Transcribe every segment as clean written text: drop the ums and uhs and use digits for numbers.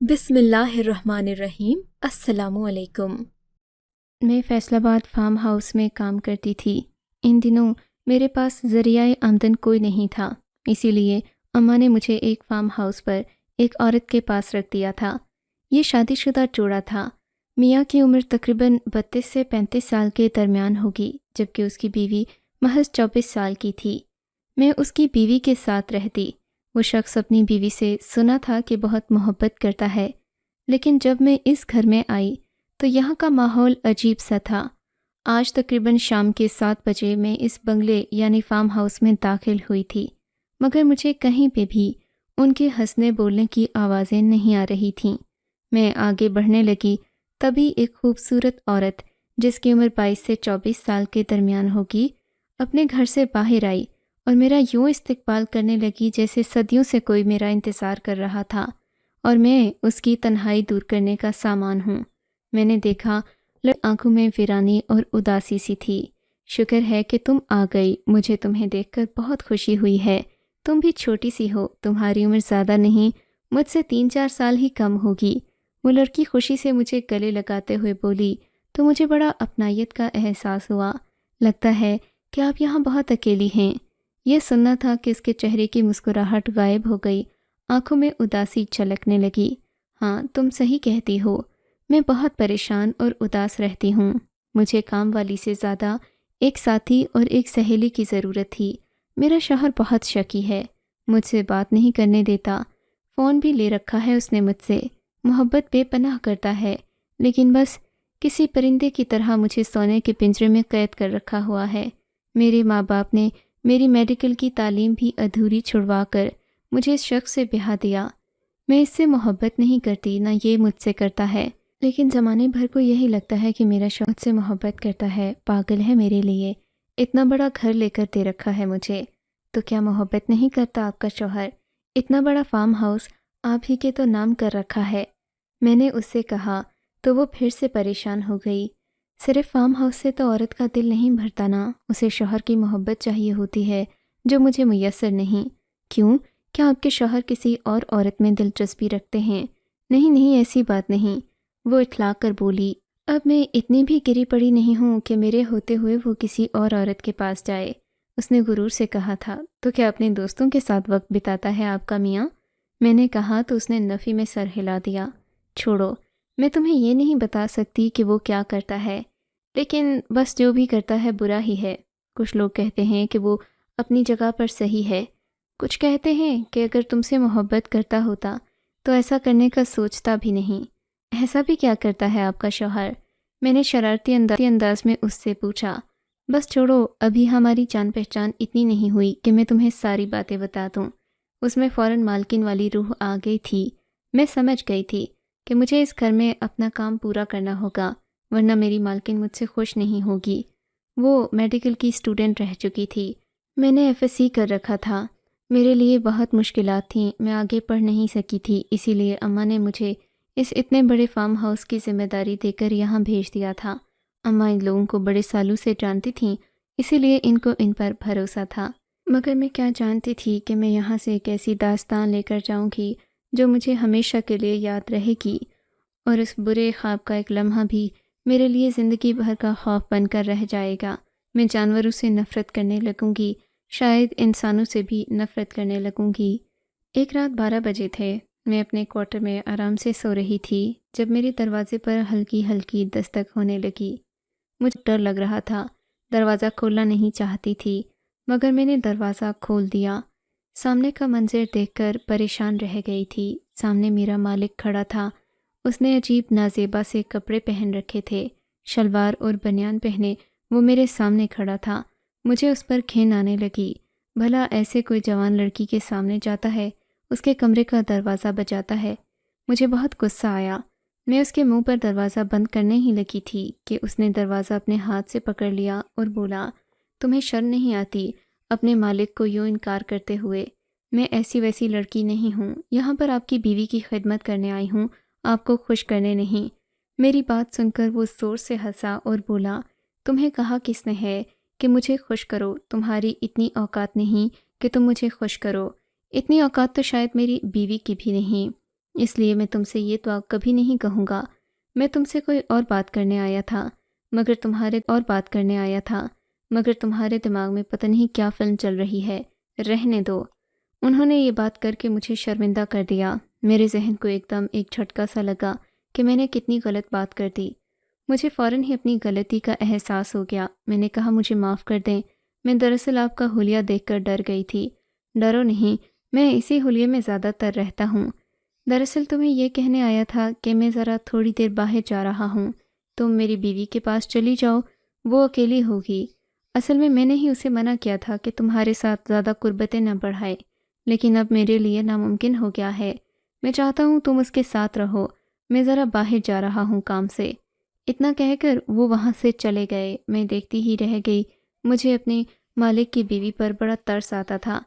بسم اللہ الرحمن الرحیم۔ السلام علیکم۔ میں فیصل آباد فارم ہاؤس میں کام کرتی تھی۔ ان دنوں میرے پاس ذریعہ آمدن کوئی نہیں تھا، اسی لیے اماں نے مجھے ایک فارم ہاؤس پر ایک عورت کے پاس رکھ دیا تھا۔ یہ شادی شدہ جوڑا تھا۔ میاں کی عمر تقریباً 32 سے 35 سال کے درمیان ہوگی، جبکہ اس کی بیوی محض 24 سال کی تھی۔ میں اس کی بیوی کے ساتھ رہتی۔ وہ شخص اپنی بیوی سے سنا تھا کہ بہت محبت کرتا ہے، لیکن جب میں اس گھر میں آئی تو یہاں کا ماحول عجیب سا تھا۔ آج تقریباً شام کے 7 بجے میں اس بنگلے یعنی فارم ہاؤس میں داخل ہوئی تھی، مگر مجھے کہیں پہ بھی ان کے ہنسنے بولنے کی آوازیں نہیں آ رہی تھیں۔ میں آگے بڑھنے لگی، تبھی ایک خوبصورت عورت جس کی عمر 22 سے 24 سال کے درمیان ہوگی اپنے گھر سے باہر آئی اور میرا یوں استقبال کرنے لگی جیسے صدیوں سے کوئی میرا انتظار کر رہا تھا اور میں اس کی تنہائی دور کرنے کا سامان ہوں۔ میں نے دیکھا آنکھوں میں ویرانی اور اداسی سی تھی۔ شکر ہے کہ تم آ گئی، مجھے تمہیں دیکھ کر بہت خوشی ہوئی ہے۔ تم بھی چھوٹی سی ہو، تمہاری عمر زیادہ نہیں، مجھ سے 3-4 سال ہی کم ہوگی۔ وہ لڑکی خوشی سے مجھے گلے لگاتے ہوئے بولی تو مجھے بڑا اپنائیت کا احساس ہوا۔ لگتا ہے کہ آپ یہاں بہت اکیلی ہیں۔ یہ سننا تھا کہ اس کے چہرے کی مسکراہٹ غائب ہو گئی، آنکھوں میں اداسی چھلکنے لگی۔ ہاں، تم صحیح کہتی ہو، میں بہت پریشان اور اداس رہتی ہوں۔ مجھے کام والی سے زیادہ ایک ساتھی اور ایک سہیلی کی ضرورت تھی۔ میرا شوہر بہت شکی ہے، مجھ سے بات نہیں کرنے دیتا، فون بھی لے رکھا ہے اس نے مجھ سے، محبت بے پناہ کرتا ہے، لیکن بس کسی پرندے کی طرح مجھے سونے کے پنجرے میں قید کر رکھا ہوا ہے۔ میرے ماں باپ نے میری میڈیکل کی تعلیم بھی ادھوری چھڑوا کر مجھے اس شخص سے بیاہ دیا۔ میں اس سے محبت نہیں کرتی، نہ یہ مجھ سے کرتا ہے، لیکن زمانے بھر کو یہی لگتا ہے کہ میرا شوہر مجھ سے محبت کرتا ہے، پاگل ہے میرے لیے، اتنا بڑا گھر لے کر دے رکھا ہے مجھے۔ تو کیا محبت نہیں کرتا آپ کا شوہر؟ اتنا بڑا فارم ہاؤس آپ ہی کے تو نام کر رکھا ہے۔ میں نے اس سے کہا تو وہ پھر سے پریشان ہو گئی۔ صرف فارم ہاؤس سے تو عورت کا دل نہیں بھرتا نا، اسے شوہر کی محبت چاہیے ہوتی ہے جو مجھے میسر نہیں۔ کیوں؟ کیا آپ کے شوہر کسی اور عورت میں دلچسپی رکھتے ہیں؟ نہیں نہیں، ایسی بات نہیں، وہ اٹھلا کر بولی۔ اب میں اتنی بھی گری پڑی نہیں ہوں کہ میرے ہوتے ہوئے وہ کسی اور عورت کے پاس جائے۔ اس نے غرور سے کہا تھا، تو کیا اپنے دوستوں کے ساتھ وقت بتاتا ہے آپ کا میاں؟ میں نے کہا تو اس نے نفی میں سر ہلا دیا۔ چھوڑو، میں تمہیں یہ نہیں بتا سکتی کہ وہ کیا کرتا ہے، لیکن بس جو بھی کرتا ہے برا ہی ہے۔ کچھ لوگ کہتے ہیں کہ وہ اپنی جگہ پر صحیح ہے، کچھ کہتے ہیں کہ اگر تم سے محبت کرتا ہوتا تو ایسا کرنے کا سوچتا بھی نہیں۔ ایسا بھی کیا کرتا ہے آپ کا شوہر؟ میں نے شرارتی انداز میں اس سے پوچھا۔ بس چھوڑو، ابھی ہماری جان پہچان اتنی نہیں ہوئی کہ میں تمہیں ساری باتیں بتا دوں۔ اس میں فوراً مالکن والی روح آ گئی تھی۔ میں سمجھ گئی تھی کہ مجھے اس گھر میں اپنا کام پورا کرنا ہوگا، ورنہ میری مالکن مجھ سے خوش نہیں ہوگی۔ وہ میڈیکل کی اسٹوڈنٹ رہ چکی تھی، میں نے FSC کر رکھا تھا۔ میرے لیے بہت مشکلات تھیں، میں آگے پڑھ نہیں سکی تھی، اسی لیے اماں نے مجھے اس اتنے بڑے فارم ہاؤس کی ذمہ داری دے کر یہاں بھیج دیا تھا۔ اماں ان لوگوں کو بڑے سالوں سے جانتی تھیں، اسی لیے ان کو ان پر بھروسہ تھا، مگر میں کیا جانتی تھی کہ میں یہاں سے ایک ایسی داستان لے کر جاؤں گی جو مجھے ہمیشہ کے لیے یاد رہے گی، اور اس برے خواب کا ایک لمحہ بھی میرے لیے زندگی بھر کا خوف بن کر رہ جائے گا۔ میں جانوروں سے نفرت کرنے لگوں گی، شاید انسانوں سے بھی نفرت کرنے لگوں گی۔ ایک رات 12 بجے تھے، میں اپنے کوارٹر میں آرام سے سو رہی تھی جب میرے دروازے پر ہلکی ہلکی دستک ہونے لگی۔ مجھے ڈر لگ رہا تھا، دروازہ کھولنا نہیں چاہتی تھی، مگر میں نے دروازہ کھول دیا۔ سامنے کا منظر دیکھ کر پریشان رہ گئی تھی۔ سامنے میرا مالک کھڑا تھا، اس نے عجیب نازیبا سے کپڑے پہن رکھے تھے، شلوار اور بنیان پہنے وہ میرے سامنے کھڑا تھا۔ مجھے اس پر گھن آنے لگی، بھلا ایسے کوئی جوان لڑکی کے سامنے جاتا ہے، اس کے کمرے کا دروازہ بجاتا ہے؟ مجھے بہت غصہ آیا، میں اس کے منہ پر دروازہ بند کرنے ہی لگی تھی کہ اس نے دروازہ اپنے ہاتھ سے پکڑ لیا اور بولا، تمہیں شرم نہیں آتی اپنے مالک کو یوں انکار کرتے ہوئے؟ میں ایسی ویسی لڑکی نہیں ہوں، یہاں پر آپ کی بیوی کی خدمت کرنے آئی ہوں، آپ کو خوش کرنے نہیں۔ میری بات سن کر وہ زور سے ہنسا اور بولا، تمہیں کہا کس نے ہے کہ مجھے خوش کرو؟ تمہاری اتنی اوقات نہیں کہ تم مجھے خوش کرو، اتنی اوقات تو شاید میری بیوی کی بھی نہیں۔ اس لیے میں تم سے یہ تو کبھی نہیں کہوں گا۔ میں تم سے کوئی اور بات کرنے آیا تھا مگر تمہارے دماغ میں پتہ نہیں کیا فلم چل رہی ہے، رہنے دو۔ انہوں نے یہ بات کر کے مجھے شرمندہ کر دیا۔ میرے ذہن کو ایک دم ایک جھٹکا سا لگا کہ میں نے کتنی غلط بات کر دی۔ مجھے فوراً ہی اپنی غلطی کا احساس ہو گیا۔ میں نے کہا مجھے معاف کر دیں، میں دراصل آپ کا حلیہ دیکھ کر ڈر گئی تھی۔ ڈرو نہیں، میں اسی حلیے میں زیادہ تر رہتا ہوں۔ دراصل تمہیں یہ کہنے آیا تھا کہ میں ذرا تھوڑی دیر باہر جا رہا ہوں، تم میری بیوی کے پاس چلی جاؤ، وہ اکیلی ہوگی۔ اصل میں نے ہی اسے منع کیا تھا کہ تمہارے ساتھ زیادہ قربتیں نہ بڑھائے، لیکن اب میرے لیے ناممکن ہو گیا ہے۔ میں چاہتا ہوں تم اس کے ساتھ رہو، میں ذرا باہر جا رہا ہوں کام سے۔ اتنا کہہ کر وہ وہاں سے چلے گئے۔ میں دیکھتی ہی رہ گئی۔ مجھے اپنے مالک کی بیوی پر بڑا ترس آتا تھا۔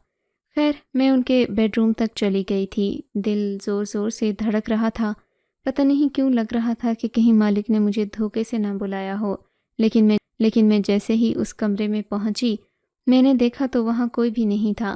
خیر، میں ان کے بیڈ روم تک چلی گئی تھی۔ دل زور زور سے دھڑک رہا تھا۔ پتہ نہیں کیوں لگ رہا تھا کہ کہیں مالک نے مجھے دھوکے سے نہ بلایا ہو، لیکن میں جیسے ہی اس کمرے میں پہنچی، میں نے دیکھا تو وہاں کوئی بھی نہیں تھا۔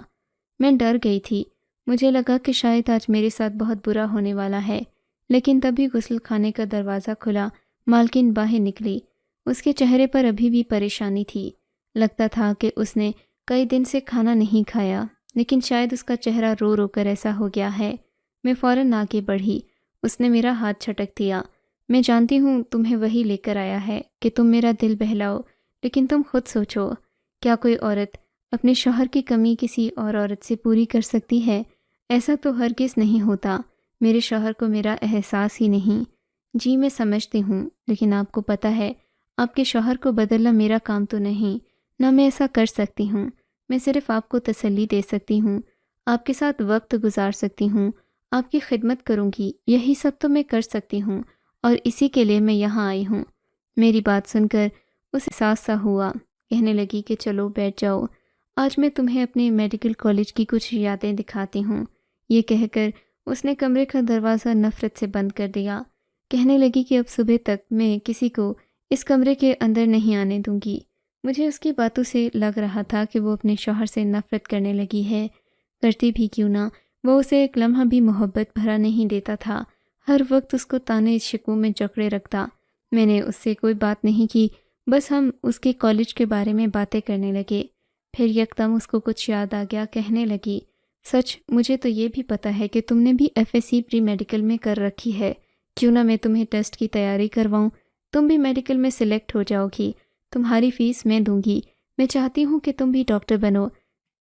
میں ڈر گئی تھی۔ مجھے لگا کہ شاید آج میرے ساتھ بہت برا ہونے والا ہے، لیکن تبھی غسل خانے کا دروازہ کھلا، مالکن باہر نکلی۔ اس کے چہرے پر ابھی بھی پریشانی تھی۔ لگتا تھا کہ اس نے کئی دن سے کھانا نہیں کھایا، لیکن شاید اس کا چہرہ رو رو کر ایسا ہو گیا ہے۔ میں فوراً آگے بڑھی۔ اس نے میرا ہاتھ چھٹک دیا۔ میں جانتی ہوں تمہیں وہی لے کر آیا ہے کہ تم میرا دل بہلاؤ، لیکن تم خود سوچو، کیا کوئی عورت اپنے شوہر کی کمی کسی اور عورت سے پوری کر سکتی ہے؟ ایسا تو ہرگز نہیں ہوتا۔ میرے شوہر کو میرا احساس ہی نہیں۔ جی میں سمجھتی ہوں، لیکن آپ کو پتہ ہے آپ کے شوہر کو بدلنا میرا کام تو نہیں، نہ میں ایسا کر سکتی ہوں۔ میں صرف آپ کو تسلی دے سکتی ہوں، آپ کے ساتھ وقت گزار سکتی ہوں، آپ کی خدمت کروں گی، یہی سب تو میں کر سکتی ہوں، اور اسی کے لیے میں یہاں آئی ہوں۔ میری بات سن کر اس احساس سا ہوا۔ کہنے لگی کہ چلو بیٹھ جاؤ، آج میں تمہیں اپنے میڈیکل کالج کی کچھ یادیں دکھاتی ہوں۔ یہ کہہ کر اس نے کمرے کا دروازہ نفرت سے بند کر دیا۔ کہنے لگی کہ اب صبح تک میں کسی کو اس کمرے کے اندر نہیں آنے دوں گی۔ مجھے اس کی باتوں سے لگ رہا تھا کہ وہ اپنے شوہر سے نفرت کرنے لگی ہے۔ کرتی بھی کیوں نہ، وہ اسے ایک لمحہ بھی محبت بھرا نہیں دیتا تھا، ہر وقت اس کو تانے شکووں میں جکڑے رکھتا۔ میں نے اس سے کوئی بات نہیں کی، بس ہم اس کے کالج کے بارے میں باتیں کرنے لگے۔ پھر یکدم اس کو کچھ یاد آ گیا، کہنے لگی، سچ مجھے تو یہ بھی پتہ ہے کہ تم نے بھی FSc پری میڈیکل میں کر رکھی ہے، کیوں نہ میں تمہیں ٹیسٹ کی تیاری کرواؤں، تم بھی میڈیکل میں سلیکٹ ہو جاؤ گی، تمہاری فیس میں دوں گی، میں چاہتی ہوں کہ تم بھی ڈاکٹر بنو،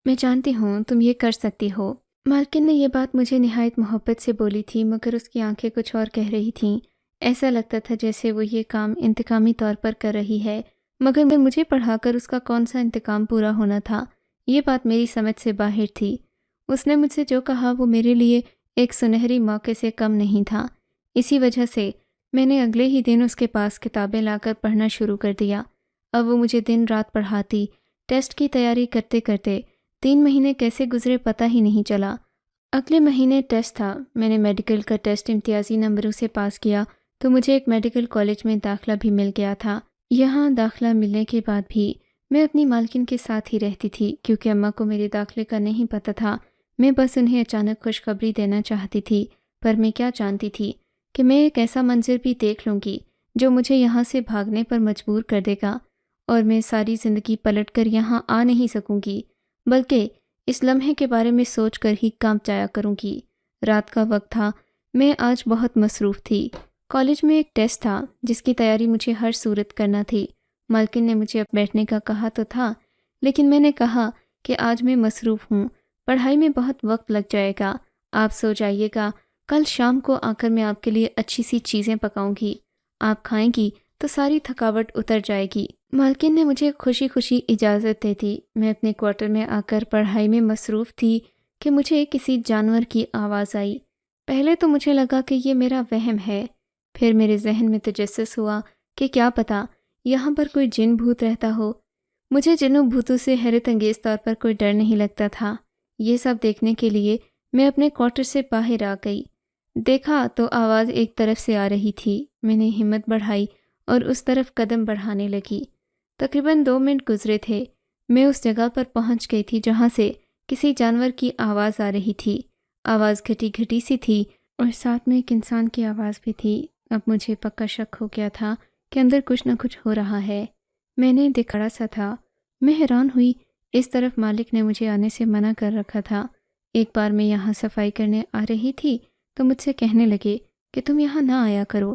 میں جانتی ہوں تم یہ کر سکتی ہو۔ مالکن نے یہ بات مجھے نہایت محبت سے بولی تھی، مگر اس کی آنکھیں کچھ اور کہہ رہی تھیں۔ ایسا لگتا تھا جیسے وہ یہ کام انتقامی طور پر کر رہی ہے، مگر مجھے پڑھا کر اس کا کون سا انتقام پورا ہونا تھا؟ یہ بات میری سمجھ سے باہر تھی۔ اس نے مجھ سے جو کہا وہ میرے لیے ایک سنہری موقع سے کم نہیں تھا۔ اسی وجہ سے میں نے اگلے ہی دن اس کے پاس کتابیں لا کر پڑھنا شروع کر دیا۔ اب وہ مجھے دن رات پڑھاتی۔ ٹیسٹ کی تیاری کرتے کرتے 3 مہینے کیسے گزرے پتہ ہی نہیں چلا۔ اگلے مہینے ٹیسٹ تھا۔ میں نے میڈیکل کا ٹیسٹ امتیازی نمبروں سے پاس کیا تو مجھے ایک میڈیکل کالج میں داخلہ بھی مل گیا تھا۔ یہاں داخلہ ملنے کے بعد بھی میں اپنی مالکن کے ساتھ ہی رہتی تھی، کیونکہ اماں کو میرے داخلے کا نہیں پتہ تھا۔ میں بس انہیں اچانک خوشخبری دینا چاہتی تھی، پر میں کیا جانتی تھی کہ میں ایک ایسا منظر بھی دیکھ لوں گی جو مجھے یہاں سے بھاگنے پر مجبور کر دے گا، اور میں ساری زندگی پلٹ کر یہاں آ نہیں سکوں گی، بلکہ اس لمحے کے بارے میں سوچ کر ہی کانپ جایا کروں گی۔ رات کا وقت تھا، میں آج بہت مصروف تھی۔ کالج میں ایک ٹیسٹ تھا جس کی تیاری مجھے ہر صورت کرنا تھی۔ مالکن نے مجھے اب بیٹھنے کا کہا تو تھا، لیکن میں نے کہا کہ آج میں مصروف ہوں، پڑھائی میں بہت وقت لگ جائے گا، آپ سو جائیے گا، کل شام کو آ کر میں آپ کے لیے اچھی سی چیزیں پکاؤں گی، آپ کھائیں گی تو ساری تھکاوٹ اتر جائے گی۔ مالکن نے مجھے خوشی خوشی اجازت دے دی۔ میں اپنے کوارٹر میں آ کر پڑھائی میں مصروف تھی کہ مجھے کسی جانور کی آواز آئی۔ پہلے تو مجھے لگا کہ یہ میرا وہم ہے، پھر میرے ذہن میں تجسس ہوا کہ کیا پتہ یہاں پر کوئی جن بھوت رہتا ہو۔ مجھے جنوں بھوتوں سے حیرت انگیز طور پر کوئی ڈر نہیں لگتا تھا۔ یہ سب دیکھنے کے لیے میں اپنے کوارٹر سے باہر آ گئی۔ دیکھا تو آواز ایک طرف سے آ رہی تھی۔ میں نے ہمت بڑھائی اور اس طرف قدم بڑھانے لگی۔ تقریباً 2 منٹ گزرے تھے، میں اس جگہ پر پہنچ گئی تھی جہاں سے کسی جانور کی آواز آ رہی تھی۔ آواز گھٹی گھٹی سی تھی، اور ساتھ میں ایک انسان کی آواز بھی تھی۔ اب مجھے پکا شک ہو گیا تھا کہ اندر کچھ نہ کچھ ہو رہا ہے۔ میں نے دکھڑا سا تھا۔ میں حیران ہوئی، اس طرف مالک نے مجھے آنے سے منع کر رکھا تھا۔ ایک بار میں یہاں صفائی کرنے آ رہی تھی تو مجھ سے کہنے لگے کہ تم یہاں نہ آیا کرو،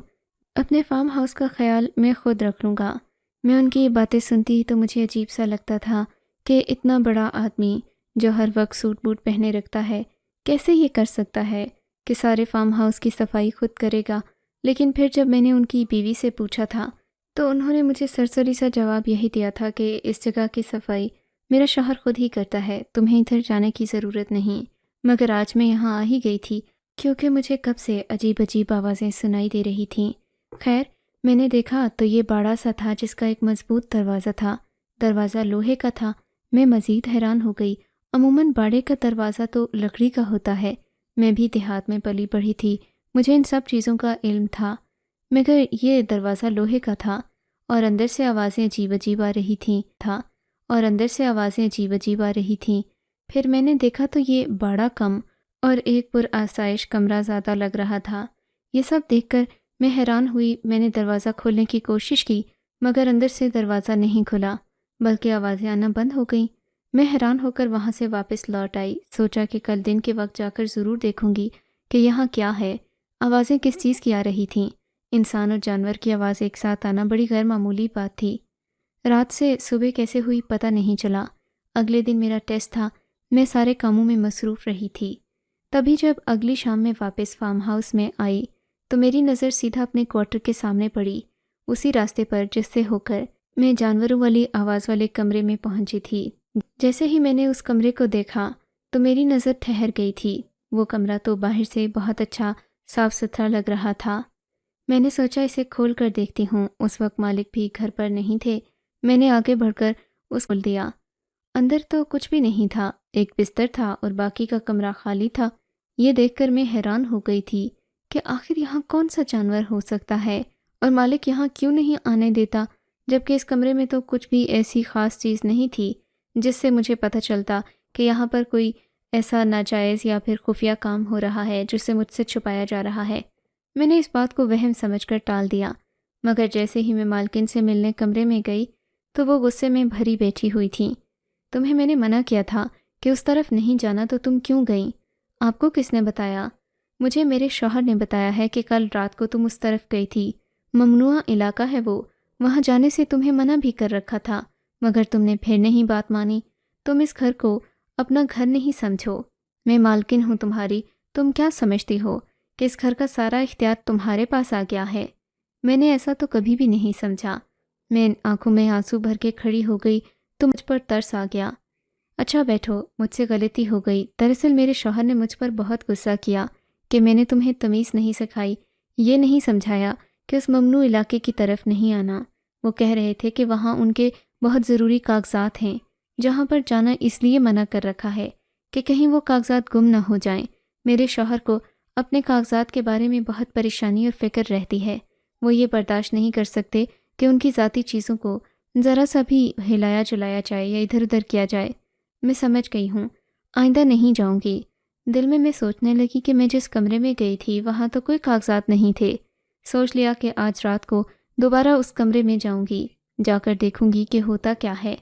اپنے فارم ہاؤس کا خیال میں خود رکھ لوں گا۔ میں ان کی یہ باتیں سنتی تو مجھے عجیب سا لگتا تھا کہ اتنا بڑا آدمی جو ہر وقت سوٹ بوٹ پہنے رکھتا ہے کیسے یہ کر سکتا ہے کہ سارے فارم ہاؤس کی صفائی خود کرے گا۔ لیکن پھر جب میں نے ان کی بیوی سے پوچھا تھا تو انہوں نے مجھے سرسری سا جواب یہی دیا تھا کہ اس جگہ کی صفائی میرا شوہر خود ہی کرتا ہے، تمہیں ادھر جانے کی ضرورت نہیں۔ مگر آج میں یہاں آ ہی گئی تھی کیونکہ مجھے کب سے عجیب عجیب آوازیں سنائی دے رہی تھیں۔ خیر، میں نے دیکھا تو یہ باڑا سا تھا جس کا ایک مضبوط دروازہ تھا۔ دروازہ لوہے کا تھا۔ میں مزید حیران ہو گئی۔ عموماً باڑے کا دروازہ تو لکڑی کا ہوتا ہے۔ میں بھی دیہات میں پلی بڑھی تھی، مجھے ان سب چیزوں کا علم تھا، مگر یہ دروازہ لوہے کا تھا اور اندر سے آوازیں عجیب عجیب آ رہی تھیں۔ پھر میں نے دیکھا تو یہ باڑا کم اور ایک پر آسائش کمرہ زیادہ لگ رہا تھا۔ یہ سب دیکھ کر میں حیران ہوئی۔ میں نے دروازہ کھولنے کی کوشش کی مگر اندر سے دروازہ نہیں کھلا بلکہ آوازیں آنا بند ہو گئیں۔ میں حیران ہو کر وہاں سے واپس لوٹ آئی، سوچا کہ کل دن کے وقت جا کر ضرور دیکھوں گی کہ یہاں کیا ہے۔ آوازیں کس چیز کی آ رہی تھیں؟ انسان اور جانور کی آواز ایک ساتھ آنا بڑی غیر معمولی بات تھی۔ رات سے صبح کیسے ہوئی پتہ نہیں چلا۔ اگلے دن میرا ٹیسٹ تھا، میں سارے کاموں میں مصروف رہی تھی۔ تبھی جب اگلی شام میں واپس فارم ہاؤس میں آئی تو میری نظر سیدھا اپنے کوارٹر کے سامنے پڑی، اسی راستے پر جس سے ہو کر میں جانوروں والی آواز والے کمرے میں پہنچی تھی۔ جیسے ہی میں نے اس کمرے کو دیکھا تو میری نظر ٹھہر گئی تھی۔ وہ کمرہ تو باہر سے بہت اچھا صاف ستھرا لگ رہا تھا۔ میں نے سوچا اسے کھول کر دیکھتی ہوں۔ اس وقت مالک بھی گھر پر نہیں تھے۔ میں نے آگے بڑھ کر اس کھول دیا۔ اندر تو کچھ بھی نہیں تھا، ایک بستر تھا اور باقی کا کمرہ خالی تھا۔ یہ دیکھ کر میں حیران ہو گئی تھی کہ آخر یہاں کون سا جانور ہو سکتا ہے اور مالک یہاں کیوں نہیں آنے دیتا، جبکہ اس کمرے میں تو کچھ بھی ایسی خاص چیز نہیں تھی جس سے مجھے پتہ چلتا کہ یہاں پر کوئی ایسا ناجائز یا پھر خفیہ کام ہو رہا ہے جس سے مجھ سے چھپایا جا رہا ہے۔ میں نے اس بات کو وہم سمجھ کر ٹال دیا، مگر جیسے ہی میں مالکن سے ملنے کمرے میں گئی تو وہ غصے میں بھری بیٹھی ہوئی تھیں۔ تمہیں میں نے منع کیا تھا کہ اس طرف نہیں جانا تو تم کیوں گئیں؟ آپ کو کس نے بتایا؟ مجھے میرے شوہر نے بتایا ہے کہ کل رات کو تم اس طرف گئی تھی، ممنوعہ علاقہ ہے وہ، وہاں جانے سے تمہیں منع بھی کر رکھا تھا، مگر تم نے پھر نہیں بات مانی۔ تم اس گھر کو اپنا گھر نہیں سمجھو، میں مالکن ہوں تمہاری، تم کیا سمجھتی ہو کہ اس گھر کا سارا اختیار تمہارے پاس آ گیا ہے؟ میں نے ایسا تو کبھی بھی نہیں سمجھا۔ میں آنکھوں میں آنسو بھر کے کھڑی ہو گئی تو مجھ پر ترس آ گیا۔ اچھا بیٹھو، مجھ سے غلطی ہو گئی۔ دراصل میرے شوہر نے مجھ پر بہت غصہ کیا کہ میں نے تمہیں تمیز نہیں سکھائی، یہ نہیں سمجھایا کہ اس ممنوع علاقے کی طرف نہیں آنا۔ وہ کہہ رہے تھے کہ وہاں ان کے بہت ضروری کاغذات ہیں جہاں پر جانا اس لیے منع کر رکھا ہے کہ کہیں وہ کاغذات گم نہ ہو جائیں۔ میرے شوہر کو اپنے کاغذات کے بارے میں بہت پریشانی اور فکر رہتی ہے۔ وہ یہ برداشت نہیں کر سکتے کہ ان کی ذاتی چیزوں کو ذرا سا بھی ہلایا جلایا جائے یا ادھر ادھر کیا جائے۔ میں سمجھ گئی ہوں، آئندہ نہیں جاؤں گی۔ دل میں سوچنے لگی کہ میں جس کمرے میں گئی تھی وہاں تو کوئی کاغذات نہیں تھے۔ سوچ لیا کہ آج رات کو دوبارہ اس کمرے میں جاؤں گی، جا کر دیکھوں گی کہ ہوتا کیا ہے۔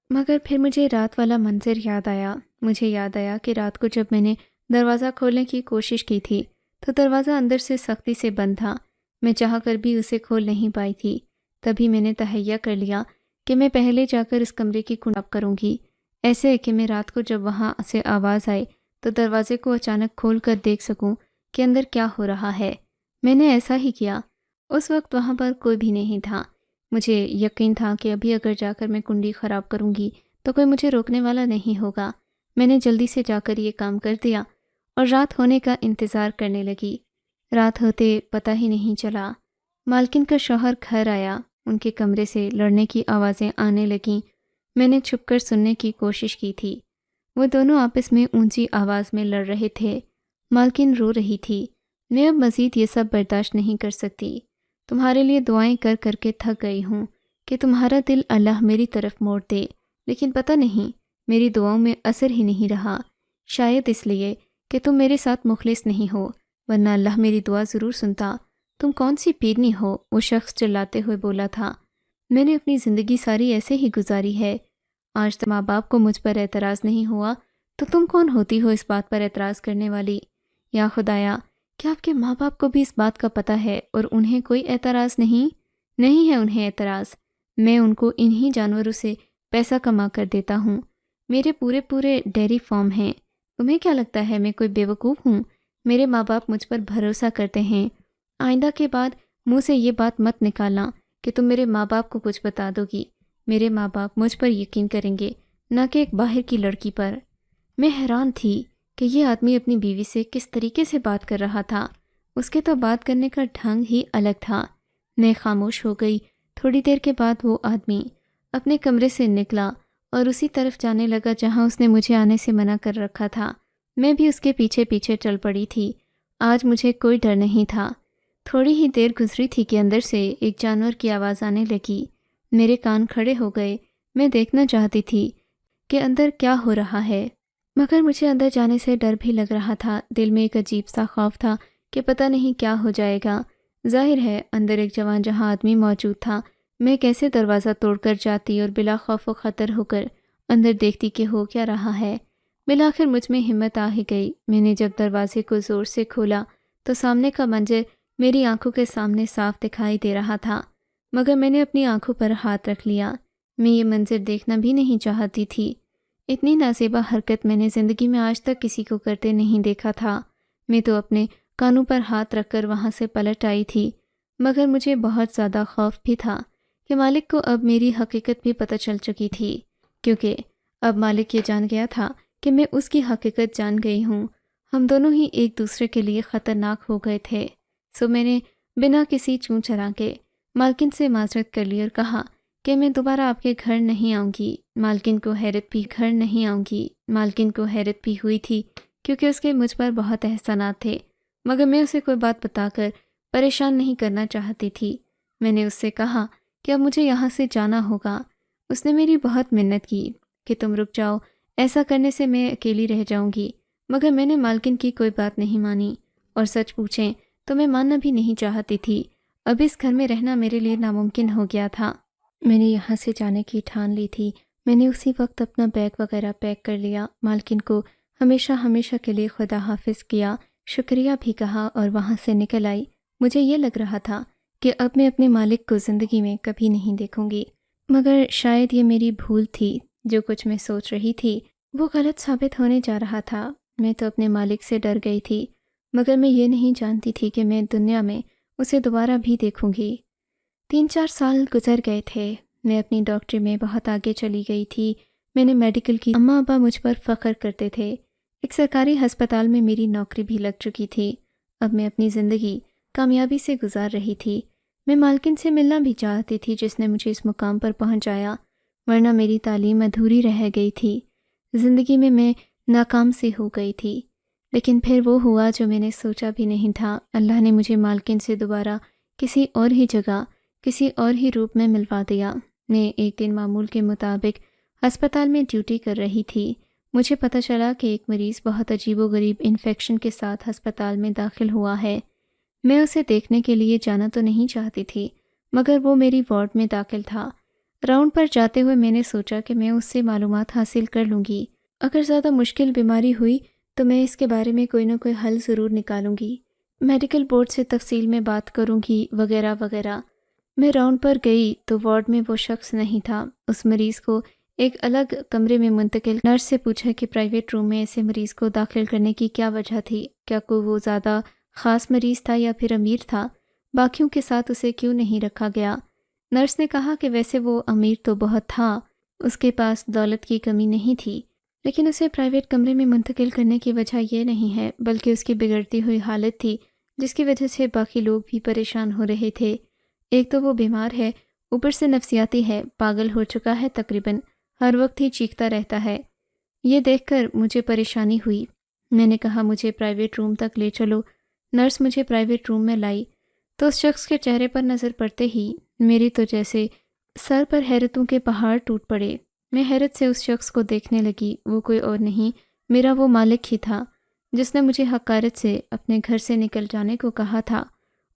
مگر پھر مجھے رات والا منظر یاد آیا۔ مجھے یاد آیا کہ رات کو جب میں نے دروازہ کھولنے کی کوشش کی تھی تو دروازہ اندر سے سختی سے بند تھا۔ میں چاہ کر بھی اسے کھول نہیں پائی تھی۔ تبھی میں نے تہیہ کر لیا کہ میں پہلے جا کر اس کمرے کی کنڈی کروں گی، ایسے کہ میں رات کو جب وہاں سے آواز آئے تو دروازے کو اچانک کھول کر دیکھ سکوں کہ اندر کیا ہو رہا ہے۔ میں نے ایسا ہی کیا۔ اس وقت وہاں پر کوئی بھی نہیں تھا۔ مجھے یقین تھا کہ ابھی اگر جا کر میں کنڈی خراب کروں گی تو کوئی مجھے روکنے والا نہیں ہوگا۔ میں نے جلدی سے جا کر یہ کام کر دیا اور رات ہونے کا انتظار کرنے لگی۔ رات ہوتے پتہ ہی نہیں چلا۔ مالکن کا شوہر گھر آیا، ان کے کمرے سے لڑنے کی آوازیں آنے لگیں۔ میں نے چھپ کر سننے کی کوشش کی تھی۔ وہ دونوں آپس میں اونچی آواز میں لڑ رہے تھے۔ مالکن رو رہی تھی، میں اب مزید یہ سب برداشت نہیں کر سکتی۔ تمہارے لیے دعائیں کر کر کے تھک گئی ہوں کہ تمہارا دل اللہ میری طرف موڑ دے، لیکن پتہ نہیں میری دعاؤں میں اثر ہی نہیں رہا۔ شاید اس لیے کہ تم میرے ساتھ مخلص نہیں ہو، ورنہ اللہ میری دعا ضرور سنتا۔ تم کون سی پیرنی ہو؟ وہ شخص چلاتے ہوئے بولا تھا۔ میں نے اپنی زندگی ساری ایسے ہی گزاری ہے، آج تک ماں باپ کو مجھ پر اعتراض نہیں ہوا، تو تم کون ہوتی ہو اس بات پر اعتراض کرنے والی؟ یا خدایا، کیا آپ کے ماں باپ کو بھی اس بات کا پتہ ہے اور انہیں کوئی اعتراض نہیں؟ نہیں ہے انہیں اعتراض، میں ان کو انہی جانوروں سے پیسہ کما کر دیتا ہوں، میرے پورے ڈیری فارم ہیں۔ تمہیں کیا لگتا ہے میں کوئی بیوقوف ہوں؟ میرے ماں باپ مجھ پر بھروسہ کرتے ہیں۔ آئندہ کے بعد منہ سے یہ بات مت نکالنا کہ تم میرے ماں باپ کو کچھ بتا دو گی۔ میرے ماں باپ مجھ پر یقین کریں گے، نہ کہ ایک باہر کی لڑکی پر۔ میں حیران تھی کہ یہ آدمی اپنی بیوی سے کس طریقے سے بات کر رہا تھا، اس کے تو بات کرنے کا ڈھنگ ہی الگ تھا۔ میں خاموش ہو گئی۔ تھوڑی دیر کے بعد وہ آدمی اپنے کمرے سے نکلا اور اسی طرف جانے لگا جہاں اس نے مجھے آنے سے منع کر رکھا تھا۔ میں بھی اس کے پیچھے پیچھے چل پڑی تھی۔ آج مجھے کوئی ڈر نہیں تھا۔ تھوڑی ہی دیر گزری تھی کہ اندر سے ایک جانور کی آواز آنے لگی۔ میرے کان کھڑے ہو گئے۔ میں دیکھنا چاہتی تھی کہ اندر کیا ہو رہا ہے، مگر مجھے اندر جانے سے ڈر بھی لگ رہا تھا۔ دل میں ایک عجیب سا خوف تھا کہ پتہ نہیں کیا ہو جائے گا۔ ظاہر ہے اندر ایک جوان جہاں آدمی موجود تھا، میں کیسے دروازہ توڑ کر جاتی اور بلا خوف و خطر ہو کر اندر دیکھتی کہ ہو کیا رہا ہے۔ بالآخر مجھ میں ہمت آ ہی گئی۔ میں نے جب دروازے کو زور سے کھولا تو سامنے کا منظر میری آنکھوں کے سامنے صاف دکھائی دے رہا تھا، مگر میں نے اپنی آنکھوں پر ہاتھ رکھ لیا۔ میں یہ منظر دیکھنا بھی نہیں چاہتی تھی۔ اتنی نازیبا حرکت میں نے زندگی میں آج تک کسی کو کرتے نہیں دیکھا تھا۔ میں تو اپنے کانوں پر ہاتھ رکھ کر وہاں سے پلٹ آئی تھی، مگر مجھے بہت زیادہ خوف بھی تھا کہ مالک کو اب میری حقیقت بھی پتہ چل چکی تھی، کیونکہ اب مالک یہ جان گیا تھا کہ میں اس کی حقیقت جان گئی ہوں۔ ہم دونوں ہی ایک دوسرے کے لیے خطرناک ہو گئے تھے۔ سو میں نے بنا کسی چوں چرا کے مالکن سے معذرت کر لی اور کہا کہ میں دوبارہ آپ کے گھر نہیں آؤں گی۔ مالکن کو حیرت بھی ہوئی تھی کیونکہ اس کے مجھ پر بہت احسانات تھے، مگر میں اسے کوئی بات بتا کر پریشان نہیں کرنا چاہتی تھی۔ میں نے اس سے کہا کہ اب مجھے یہاں سے جانا ہوگا۔ اس نے میری بہت منت کی کہ تم رک جاؤ، ایسا کرنے سے میں اکیلی رہ جاؤں گی، مگر میں نے مالکن کی کوئی بات نہیں مانی، اور سچ پوچھیں تو میں ماننا بھی نہیں چاہتی تھی۔ اب اس گھر میں رہنا میرے لیے ناممکن ہو گیا تھا۔ میں نے یہاں سے جانے کی ٹھان لی تھی۔ میں نے اسی وقت اپنا بیگ وغیرہ پیک کر لیا، مالکن کو ہمیشہ کے لیے خدا حافظ کیا، شکریہ بھی کہا اور وہاں سے نکل آئی۔ مجھے یہ لگ رہا تھا کہ اب میں اپنے مالک کو زندگی میں کبھی نہیں دیکھوں گی، مگر شاید یہ میری بھول تھی۔ جو کچھ میں سوچ رہی تھی وہ غلط ثابت ہونے جا رہا تھا۔ میں تو اپنے مالک سے ڈر گئی تھی، مگر میں یہ نہیں جانتی تھی کہ میں دنیا میں اسے دوبارہ بھی دیکھوں گی۔ 3-4 سال گزر گئے تھے۔ میں اپنی ڈاکٹری میں بہت آگے چلی گئی تھی۔ میں نے میڈیکل کی، اماں ابا مجھ پر فخر کرتے تھے۔ ایک سرکاری ہسپتال میں میری نوکری بھی لگ چکی تھی۔ اب میں اپنی زندگی کامیابی سے گزار رہی تھی۔ میں مالکن سے ملنا بھی چاہتی تھی جس نے مجھے اس مقام پر پہنچایا، ورنہ میری تعلیم ادھوری رہ گئی تھی۔ زندگی میں ناکام سی ہو گئی تھی، لیکن پھر وہ ہوا جو میں نے سوچا بھی نہیں تھا۔ اللہ نے مجھے مالکن سے دوبارہ کسی اور ہی جگہ، کسی اور ہی روپ میں ملوا دیا۔ میں ایک دن معمول کے مطابق ہسپتال میں ڈیوٹی کر رہی تھی۔ مجھے پتہ چلا کہ ایک مریض بہت عجیب و غریب انفیکشن کے ساتھ ہسپتال میں داخل ہوا ہے۔ میں اسے دیکھنے کے لیے جانا تو نہیں چاہتی تھی، مگر وہ میری وارڈ میں داخل تھا۔ راؤنڈ پر جاتے ہوئے میں نے سوچا کہ میں اس سے معلومات حاصل کر لوں گی۔ اگر زیادہ مشکل بیماری ہوئی تو میں اس کے بارے میں کوئی نہ کوئی حل ضرور نکالوں گی، میڈیکل بورڈ سے تفصیل میں بات کروں گی وغیرہ وغیرہ۔ میں راؤنڈ پر گئی تو وارڈ میں وہ شخص نہیں تھا۔ اس مریض کو ایک الگ کمرے میں منتقل، نرس سے پوچھا کہ پرائیویٹ روم میں ایسے مریض کو داخل کرنے کی کیا وجہ تھی، کیا کوئی وہ زیادہ خاص مریض تھا یا پھر امیر تھا، باقیوں کے ساتھ اسے کیوں نہیں رکھا گیا۔ نرس نے کہا کہ ویسے وہ امیر تو بہت تھا، اس کے پاس دولت کی کمی نہیں تھی، لیکن اسے پرائیویٹ کمرے میں منتقل کرنے کی وجہ یہ نہیں ہے، بلکہ اس کی بگڑتی ہوئی حالت تھی جس کی وجہ سے باقی لوگ بھی پریشان ہو رہے تھے۔ ایک تو وہ بیمار ہے، اوپر سے نفسیاتی ہے، پاگل ہو چکا ہے تقریباً، ہر وقت ہی چیختا رہتا ہے۔ یہ دیکھ کر مجھے پریشانی ہوئی۔ میں نے کہا مجھے پرائیویٹ روم تک لے چلو۔ نرس مجھے پرائیویٹ روم میں لائی تو اس شخص کے چہرے پر نظر پڑتے ہی میری تو جیسے سر پر حیرتوں کے پہاڑ ٹوٹ پڑے۔ میں حیرت سے اس شخص کو دیکھنے لگی۔ وہ کوئی اور نہیں، میرا وہ مالک ہی تھا۔ جس نے مجھے حقارت سے اپنے گھر سے نکل جانے کو کہا تھا،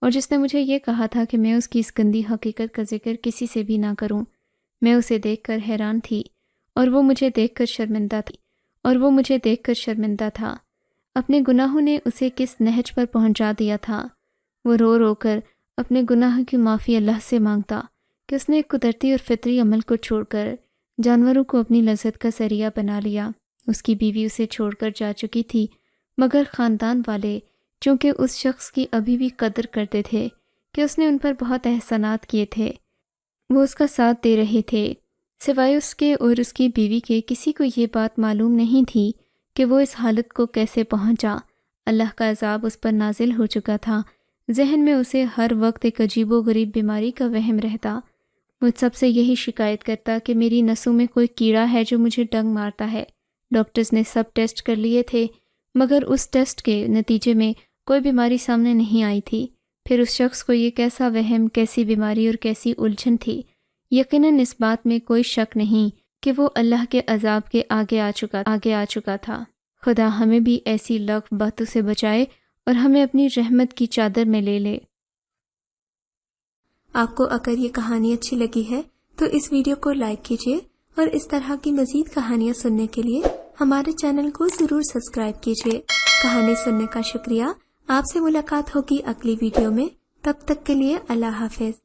اور جس نے مجھے یہ کہا تھا کہ میں اس کی اس گندی حقیقت کا ذکر کسی سے بھی نہ کروں۔ میں اسے دیکھ کر حیران تھی، اور وہ مجھے دیکھ کر شرمندہ تھا۔ اپنے گناہوں نے اسے کس نہج پر پہنچا دیا تھا۔ وہ رو رو کر اپنے گناہ کی معافی اللہ سے مانگتا کہ اس نے ایک قدرتی اور فطری عمل کو چھوڑ کر جانوروں کو اپنی لذت کا ذریعہ بنا لیا۔ اس کی بیوی اسے چھوڑ کر جا چکی تھی، مگر خاندان والے چونکہ اس شخص کی ابھی بھی قدر کرتے تھے کہ اس نے ان پر بہت احسانات کیے تھے، وہ اس کا ساتھ دے رہے تھے۔ سوائے اس کے اور اس کی بیوی کے کسی کو یہ بات معلوم نہیں تھی کہ وہ اس حالت کو کیسے پہنچا۔ اللہ کا عذاب اس پر نازل ہو چکا تھا۔ ذہن میں اسے ہر وقت ایک عجیب و غریب بیماری کا وہم رہتا۔ وہ سب سے یہی شکایت کرتا کہ میری نسوں میں کوئی کیڑا ہے جو مجھے ڈنگ مارتا ہے۔ ڈاکٹرز نے سب ٹیسٹ کر لیے تھے، مگر اس ٹیسٹ کے نتیجے میں کوئی بیماری سامنے نہیں آئی تھی۔ پھر اس شخص کو یہ کیسا وہم، کیسی بیماری اور کیسی الجھن تھی۔ یقیناً اس بات میں کوئی شک نہیں کہ وہ اللہ کے عذاب کے آگے آ چکا تھا۔ خدا ہمیں بھی ایسی لغو باتوں سے بچائے اور ہمیں اپنی رحمت کی چادر میں لے لے۔ آپ کو اگر یہ کہانی اچھی لگی ہے تو اس ویڈیو کو لائک کیجیے، اور اس طرح کی مزید کہانیاں سننے کے لیے ہمارے چینل کو ضرور سبسکرائب کیجیے۔ کہانی سننے کا شکریہ۔ آپ سے ملاقات ہوگی اگلی ویڈیو میں، تب تک کے لیے اللہ حافظ۔